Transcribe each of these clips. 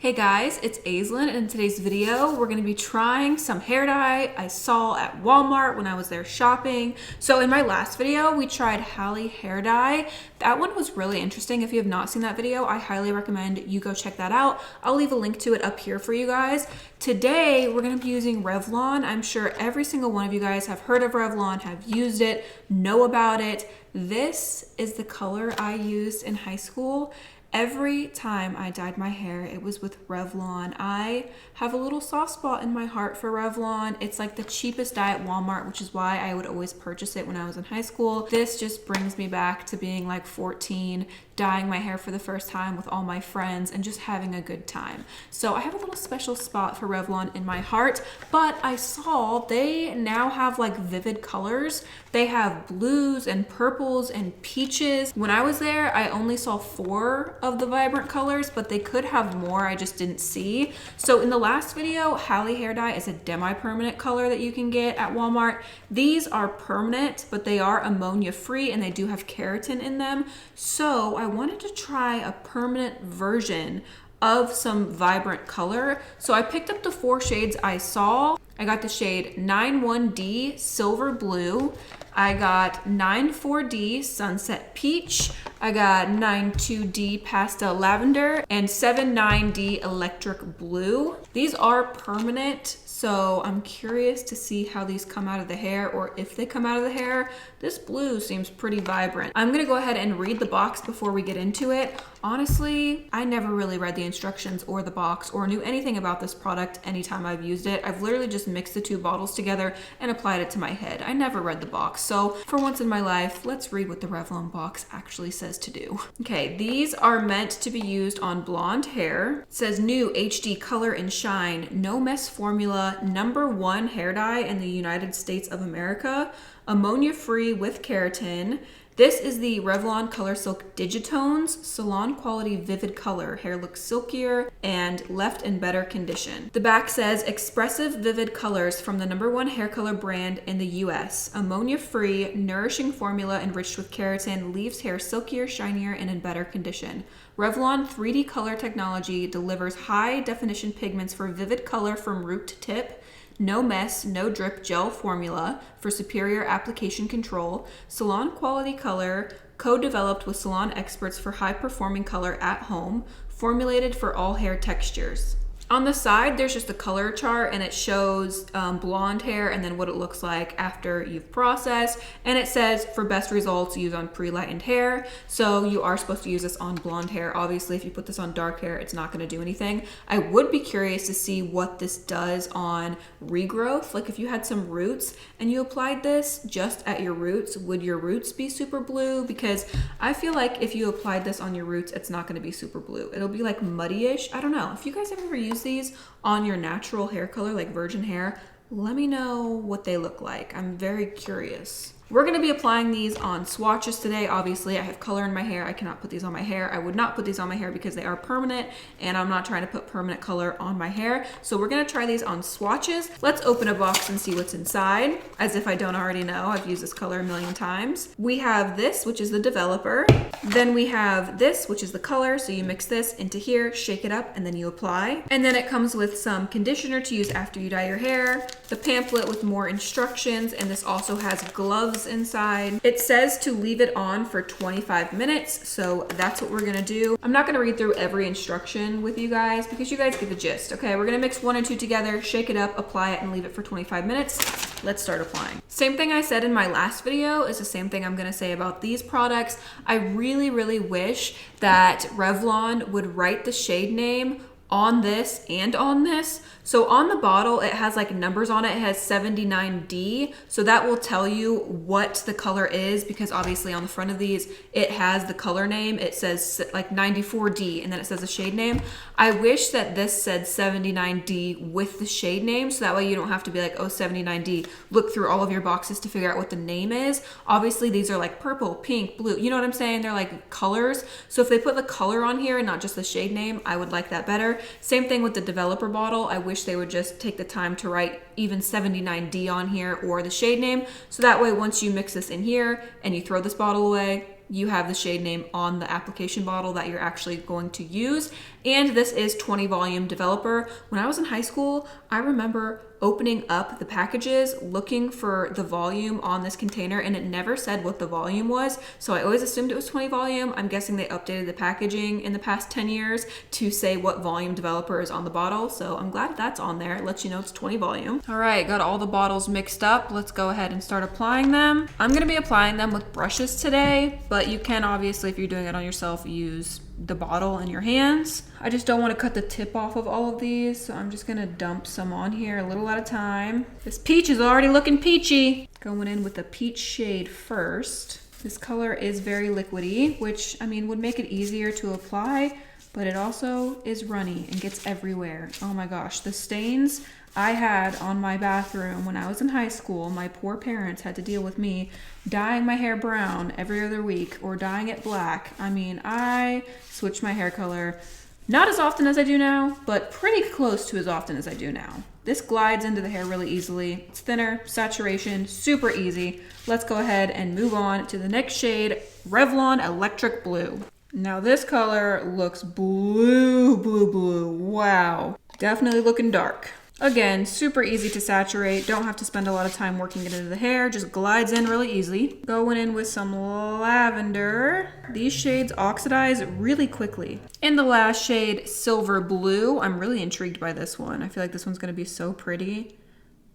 Hey guys, it's Aislinn, and in today's video, we're going to be trying some hair dye I saw at Walmart when I was there shopping. So in my last video, we tried Hallie hair dye. That one was really interesting. If you have not seen that video, I highly recommend you go check that out. I'll leave a link to it up here for you guys. Today, we're going to be using Revlon. I'm sure every single one of you guys have heard of Revlon, have used it, know about it. This is the color I used in high school. Every time I dyed my hair, it was with Revlon. I have a little soft spot in my heart for Revlon. It's like the cheapest dye at Walmart, which is why I would always purchase it when I was in high school. This just brings me back to being like 14, dyeing my hair for the first time with all my friends and just having a good time. So I have a little special spot for Revlon in my heart, but I saw they now have like vivid colors. They have blues and purples and peaches. When I was there, I only saw 4 of the vibrant colors, but they could have more, I just didn't see. So in the last video, Hallie hair dye is a demi-permanent color that you can get at Walmart. These are permanent, but they are ammonia free and they do have keratin in them. So I wanted to try a permanent version of some vibrant color. So I picked up the 4 shades I saw. I got the shade 91D Silver Blue. I got 94D Sunset Peach. I got 92D Pastel Lavender and 79D Electric Blue. These are permanent, so I'm curious to see how these come out of the hair, or if they come out of the hair. This blue seems pretty vibrant. I'm gonna go ahead and read the box before we get into it. Honestly, I never really read the instructions or the box or knew anything about this product anytime I've used it. I've literally just mixed the 2 bottles together and applied it to my head. I never read the box. So for once in my life, let's read what the Revlon box actually says to do. Okay, these are meant to be used on blonde hair. It says new HD color and shine, no mess formula, #1 hair dye in the United States of America, ammonia free with keratin. This is the Revlon Color Silk Digitones, salon quality vivid color. Hair looks silkier and left in better condition. The back says expressive vivid colors from the #1 hair color brand in the US. Ammonia free, nourishing formula enriched with keratin leaves hair silkier, shinier, and in better condition. Revlon 3D color technology delivers high definition pigments for vivid color from root to tip. No mess, no drip gel formula for superior application control. Salon quality color, co-developed with salon experts for high performing color at home. Formulated for all hair textures. On the side, there's just a color chart and it shows blonde hair and then what it looks like after you've processed. And it says for best results, use on pre-lightened hair. So you are supposed to use this on blonde hair. Obviously, if you put this on dark hair, it's not gonna do anything. I would be curious to see what this does on regrowth. Like if you had some roots and you applied this just at your roots, would your roots be super blue? Because I feel like if you applied this on your roots, it's not gonna be super blue. It'll be like muddy-ish. I don't know. If you guys have ever used these on your natural hair color, like virgin hair, let me know what they look like. I'm very curious. We're gonna be applying these on swatches today. Obviously, I have color in my hair. I cannot put these on my hair. I would not put these on my hair because they are permanent and I'm not trying to put permanent color on my hair. So we're gonna try these on swatches. Let's open a box and see what's inside. As if I don't already know, I've used this color a million times. We have this, which is the developer. Then we have this, which is the color. So you mix this into here, shake it up, and then you apply. And then it comes with some conditioner to use after you dye your hair, the pamphlet with more instructions, and this also has gloves inside. It says to leave it on for 25 minutes, so that's what we're gonna do. I'm not gonna read through every instruction with you guys because you guys get the gist. Okay, we're gonna mix 1 and 2 together, shake it up, apply it, and leave it for 25 minutes. Let's start applying. Same thing I said in my last video is the same thing I'm gonna say about these products. I really, really wish that Revlon would write the shade name on this and on this. So on the bottle, it has like numbers on it. It has 79D. So that will tell you what the color is because obviously on the front of these, it has the color name. It says like 94D and then it says the shade name. I wish that this said 79D with the shade name. So that way you don't have to be like, oh, 79D, look through all of your boxes to figure out what the name is. Obviously these are like purple, pink, blue. You know what I'm saying? They're like colors. So if they put the color on here and not just the shade name, I would like that better. Same thing with the developer bottle. I wish they would just take the time to write even 79D on here or the shade name. So that way, once you mix this in here and you throw this bottle away, you have the shade name on the application bottle that you're actually going to use. And this is 20 volume developer. When I was in high school, I remember opening up the packages looking for the volume on this container, and it never said what the volume was, so I always assumed it was 20 volume. I'm guessing they updated the packaging in the past 10 years to say what volume developer is on the bottle, so I'm glad that's on there. It lets you know it's 20 volume. All right, got all the bottles mixed up. Let's go ahead and start applying them. I'm gonna be applying them with brushes today, but you can obviously, if you're doing it on yourself, use the bottle in your hands. I just don't want to cut the tip off of all of these, so I'm just gonna dump some on here a little at a time. This peach is already looking peachy. Going in with the peach shade first. This color is very liquidy, which I mean would make it easier to apply, but it also is runny and gets everywhere. Oh my gosh, the stains I had on my bathroom when I was in high school. My poor parents had to deal with me dyeing my hair brown every other week or dyeing it black. I mean, I switched my hair color not as often as I do now, but pretty close to as often as I do now. This glides into the hair really easily. It's thinner, saturation, super easy. Let's go ahead and move on to the next shade, Revlon Electric Blue. Now this color looks blue, blue, blue. Wow, definitely looking dark. Again, super easy to saturate. Don't have to spend a lot of time working it into the hair. Just glides in really easily. Going in with some lavender. These shades oxidize really quickly. And the last shade, Silver Blue. I'm really intrigued by this one. I feel like this one's gonna be so pretty.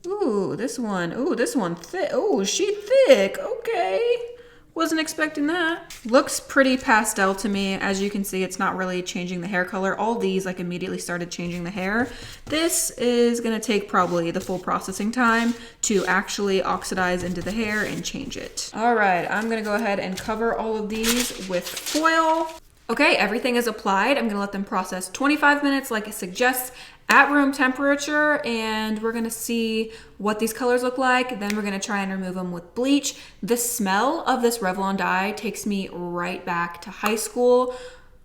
Ooh, this one. Ooh, this one thick. Ooh, she thick. Okay. Wasn't expecting that. Looks pretty pastel to me. As you can see, it's not really changing the hair color. All these like immediately started changing the hair. This is gonna take probably the full processing time to actually oxidize into the hair and change it. All right, I'm gonna go ahead and cover all of these with foil. Okay, everything is applied. I'm gonna let them process 25 minutes like it suggests at room temperature, and we're gonna see what these colors look like. Then we're gonna try and remove them with bleach. The smell of this Revlon dye takes me right back to high school.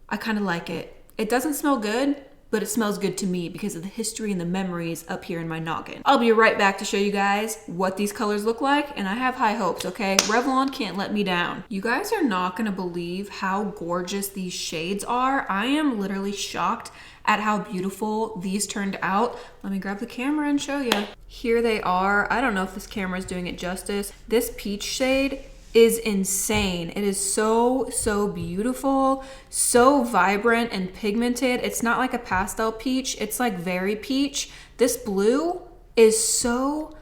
I kind of like it. It doesn't smell good, but it smells good to me because of the history and the memories up here in my noggin. I'll be right back to show you guys what these colors look like, and I have high hopes, okay? Revlon can't let me down. You guys are not gonna believe how gorgeous these shades are. I am literally shocked at how beautiful these turned out. Let me grab the camera and show you. Here they are. I don't know if this camera is doing it justice. This peach shade is insane. It is so, so beautiful, so vibrant and pigmented. It's not like a pastel peach, it's like very peach. This blue is so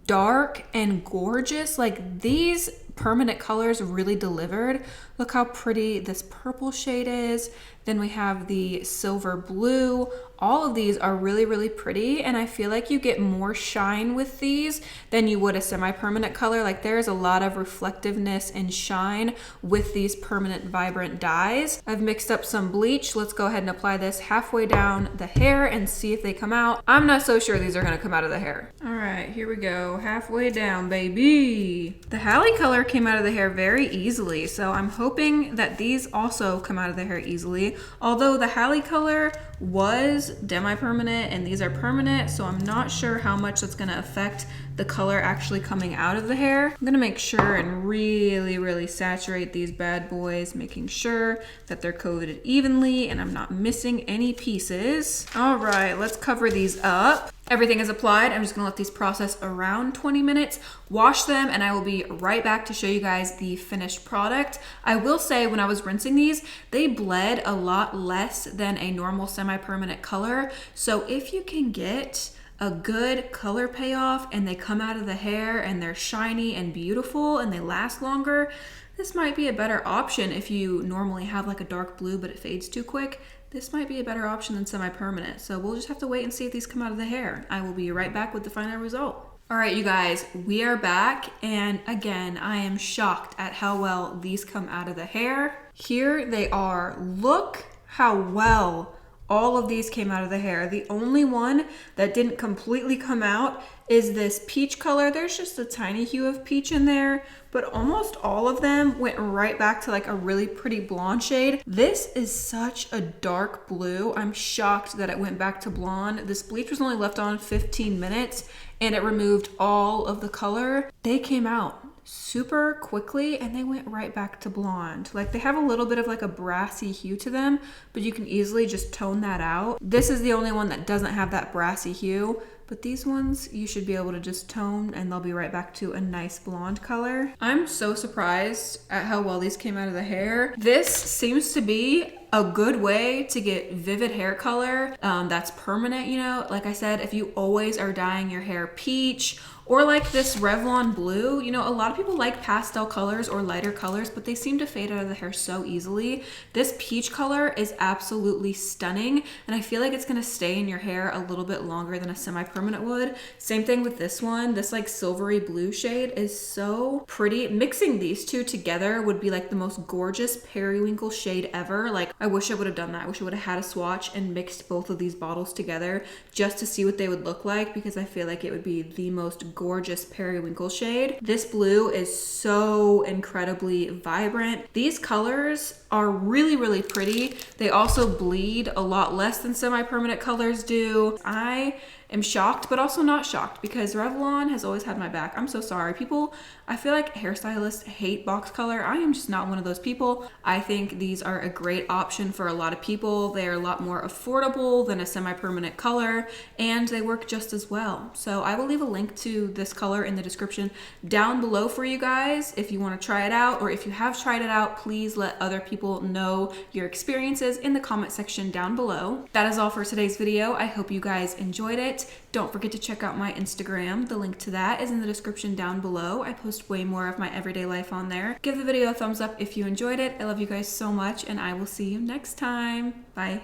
dark and gorgeous. Like these permanent colors really delivered. Look how pretty this purple shade is. Then we have the silver blue. All of these are really, really pretty, and I feel like you get more shine with these than you would a semi-permanent color. Like there's a lot of reflectiveness and shine with these permanent vibrant dyes. I've mixed up some bleach. Let's go ahead and apply this halfway down the hair and see if they come out. I'm not so sure these are gonna come out of the hair. All right, here we go. Halfway down, baby. The Halle color came out of the hair very easily, so I'm hoping that these also come out of the hair easily. Although the Halle color was demi-permanent and these are permanent, so I'm not sure how much that's gonna affect the color actually coming out of the hair. I'm gonna make sure and really, really saturate these bad boys, making sure that they're coated evenly and I'm not missing any pieces. All right, let's cover these up. Everything is applied. I'm just gonna let these process around 20 minutes, wash them, and I will be right back to show you guys the finished product. I will say when I was rinsing these, they bled a lot less than a normal semi-permanent color. So if you can get a good color payoff and they come out of the hair and they're shiny and beautiful and they last longer, this might be a better option. If you normally have like a dark blue but it fades too quick, this might be a better option than semi-permanent. So we'll just have to wait and see if these come out of the hair. I will be right back with the final result. All right, you guys, we are back. And again, I am shocked at how well these come out of the hair. Here they are. Look how well all of these came out of the hair. The only one that didn't completely come out is this peach color. There's just a tiny hue of peach in there, but almost all of them went right back to like a really pretty blonde shade. This is such a dark blue. I'm shocked that it went back to blonde. This bleach was only left on 15 minutes and it removed all of the color. They came out super quickly and they went right back to blonde. Like they have a little bit of like a brassy hue to them, but you can easily just tone that out. This is the only one that doesn't have that brassy hue, but these ones you should be able to just tone and they'll be right back to a nice blonde color. I'm so surprised at how well these came out of the hair. This seems to be a good way to get vivid hair color that's permanent, you know. Like I said, if you always are dyeing your hair peach or like this Revlon blue, you know, a lot of people like pastel colors or lighter colors, but they seem to fade out of the hair so easily. This peach color is absolutely stunning, and I feel like it's gonna stay in your hair a little bit longer than a semi-permanent would. Same thing with this one. This like silvery blue shade is so pretty. Mixing these two together would be like the most gorgeous periwinkle shade ever. Like I wish I would have done that. I wish I would have had a swatch and mixed both of these bottles together just to see what they would look like, because I feel like it would be the most gorgeous periwinkle shade. This blue is so incredibly vibrant. These colors are really, really pretty. They also bleed a lot less than semi-permanent colors do. I am shocked, but also not shocked, because Revlon has always had my back. I'm so sorry. People, I feel like hairstylists hate box color. I am just not one of those people. I think these are a great option for a lot of people. They are a lot more affordable than a semi-permanent color, and they work just as well. So I will leave a link to this color in the description down below for you guys if you want to try it out, or if you have tried it out, please let other people know your experiences in the comment section down below. That is all for today's video. I hope you guys enjoyed it. Don't forget to check out my Instagram. The link to that is in the description down below. I post way more of my everyday life on there. Give the video a thumbs up if you enjoyed it. I love you guys so much, and I will see you next time. Bye.